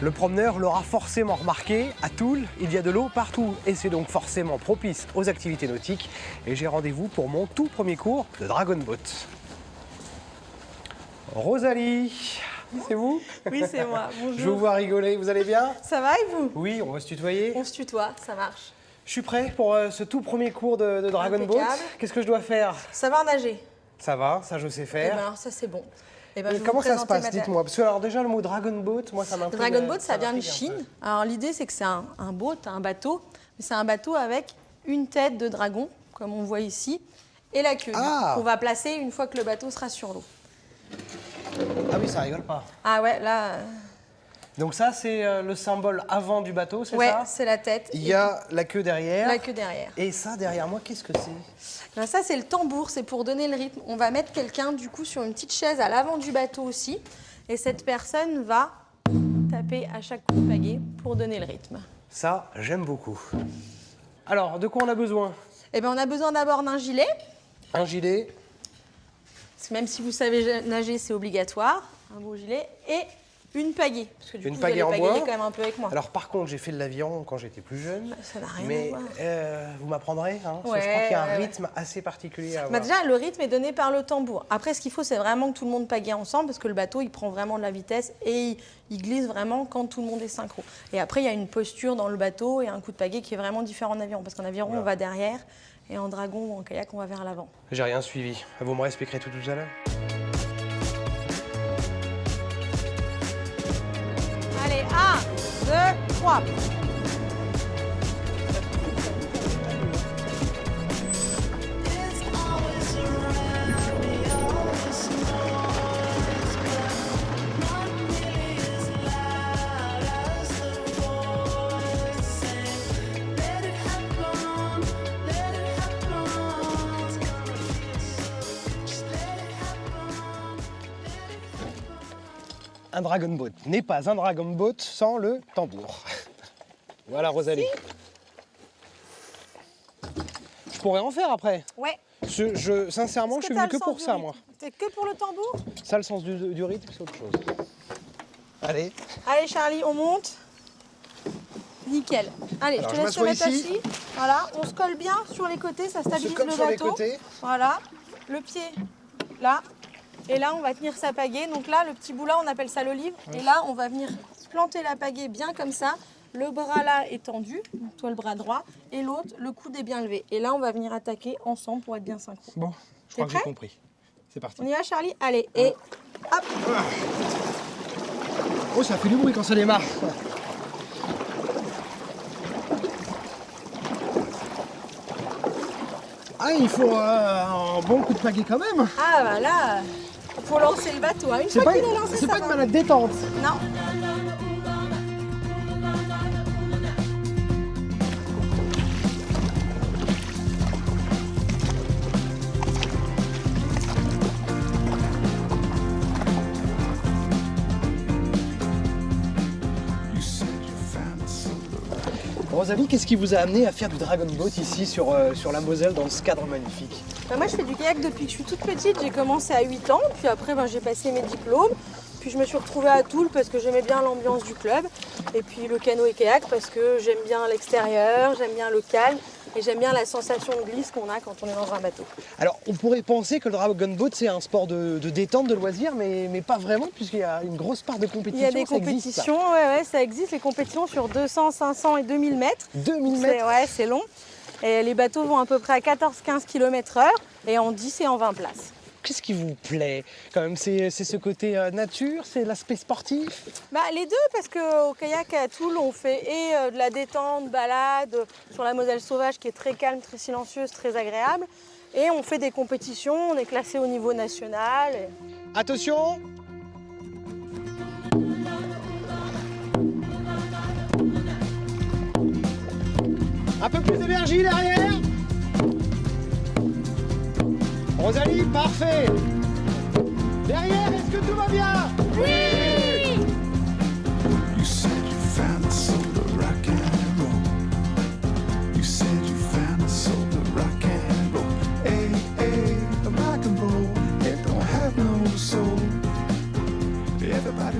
Le promeneur l'aura forcément remarqué, à Toul, il y a de l'eau partout et c'est donc forcément propice aux activités nautiques. Et j'ai rendez-vous pour mon tout premier cours de Dragon Boat. Rosalie, c'est vous? Oui, c'est moi. Bonjour. Je vous vois rigoler, vous allez bien? Ça va et vous? Oui, on va se tutoyer. On se tutoie, ça marche. Je suis prêt pour ce tout premier cours de Dragon Boat. Impeccable. Qu'est-ce que je dois faire? Savoir nager. Ça va, ça je sais Eh faire. ben alors ça c'est bon. Eh ben, je vais Comment vous ça se présenter passe? Dites-moi. Parce que alors déjà le mot Dragon Boat, moi ça m'intrigue. Dragon Boat, ça vient de m'intrigue un Chine. peu. Alors l'idée c'est que c'est un boat, un bateau, mais c'est un bateau avec une tête de dragon, comme on voit ici, et la queue Ah. qu'on va placer une fois que le bateau sera sur l'eau. Ah oui, ça rigole pas. Ah ouais, là, Donc ça c'est le symbole avant du bateau, c'est ouais, ça? c'est la tête. Il et y a la queue derrière. la queue derrière. Et ça derrière moi, qu'est-ce que c'est? Ben, ça c'est le tambour, c'est pour donner le rythme. On va mettre quelqu'un du coup sur une petite chaise à l'avant du bateau aussi, et cette personne va taper à chaque coup de pagaie pour donner le rythme. Ça, j'aime beaucoup. Alors, de quoi on a besoin? Eh ben, on a besoin d'abord d'un gilet, Un gilet. parce que même si vous savez nager, c'est obligatoire, un beau gilet, et une pagaie. Parce que du Une coup, pagaie vous en allez bois. pagayer quand même un peu avec moi. Alors par contre, j'ai fait de l'aviron quand j'étais plus jeune. Ça n'a rien Mais à voir. vous m'apprendrez, hein, parce que je Ouais, crois qu'il y a un ouais, ouais. rythme assez particulier à Bah avoir. déjà, le rythme est donné par le tambour. Après, ce qu'il faut, c'est vraiment que tout le monde pagaie ensemble, parce que le bateau, il prend vraiment de la vitesse et il glisse vraiment quand tout le monde est synchro. Et après, il y a une posture dans le bateau et un coup de pagaie qui est vraiment différent en aviron, parce qu'en aviron, Oula. on va derrière, et en dragon ou en kayak, on va vers l'avant. J'ai rien suivi. Vous me réexpliquerez tout à l'heure. Allez, 1, 2, 3. Un Dragon Boat n'est pas un Dragon Boat sans le tambour. Voilà Rosalie. Je pourrais en faire après. Ouais. Sincèrement, je suis venu que pour ça, moi. T'es que pour le tambour? Ça, le sens du rythme, c'est autre chose. Allez. Allez Charlie, on monte. Nickel. Allez, Alors, je je te laisse te m'assois mettre ici. assis. Voilà, on se colle bien sur les côtés, ça On se stabilise colle le sur les bateau. côtés. Voilà, le pied là. Et là, on va tenir sa pagaie. Donc là, le petit bout là, on appelle ça l'olive. Et là, on va venir planter la pagaie bien comme ça. Le bras là est tendu, donc toi le bras droit, et l'autre, le coude est bien levé. Et là, on va venir attaquer ensemble pour être bien synchro. Bon, je crois que prêt j'ai compris. C'est parti. On y va Charlie? Allez, et hop. Oh, ça fait du bruit quand ça démarre. Ah, il faut un bon coup de pagaie quand même. Ah bah là, faut lancer le bateau. Hein. Une C'est fois pas, qu'il est lancé, c'est ça pas une va. malade détente. Non. Rosalie, qu'est-ce qui vous a amené à faire du Dragon Boat ici sur la Moselle dans ce cadre magnifique? Bah, moi, je fais du kayak depuis que je suis toute petite. J'ai commencé à 8 ans, puis après, j'ai passé mes diplômes. Puis je me suis retrouvée à Toul parce que j'aimais bien l'ambiance du club. Et puis le canoë kayak parce que j'aime bien l'extérieur, j'aime bien le calme et j'aime bien la sensation de glisse qu'on a quand on est dans un bateau. Alors, on pourrait penser que le Dragon Boat, c'est un sport de détente, de loisir, mais pas vraiment, puisqu'il y a une grosse part de Il compétition. y a des ça existe, ça. compétitions, ouais, ça existe, les compétitions sur 200, 500 et 2000 mètres. 2000 C'est- mètres. Ouais, c'est long. Et les bateaux vont à peu près à 14-15 km/h et en 10 et en 20 places. Qu'est-ce qui vous plaît quand même? C'est ce côté nature, c'est l'aspect sportif? Bah, les deux, parce qu'au kayak à Toul, on fait de la détente, balade sur la Moselle sauvage qui est très calme, très silencieuse, très agréable. Et on fait des compétitions, on est classé au niveau national. Attention! Un peu plus d'énergie derrière! Rosalie, parfait! Derrière, est-ce que tout va bien? Oui! You said you found the soul to rock and roll. You said you found the soul to rock and roll. Hey, hey, the rock and roll, it don't have no soul. Everybody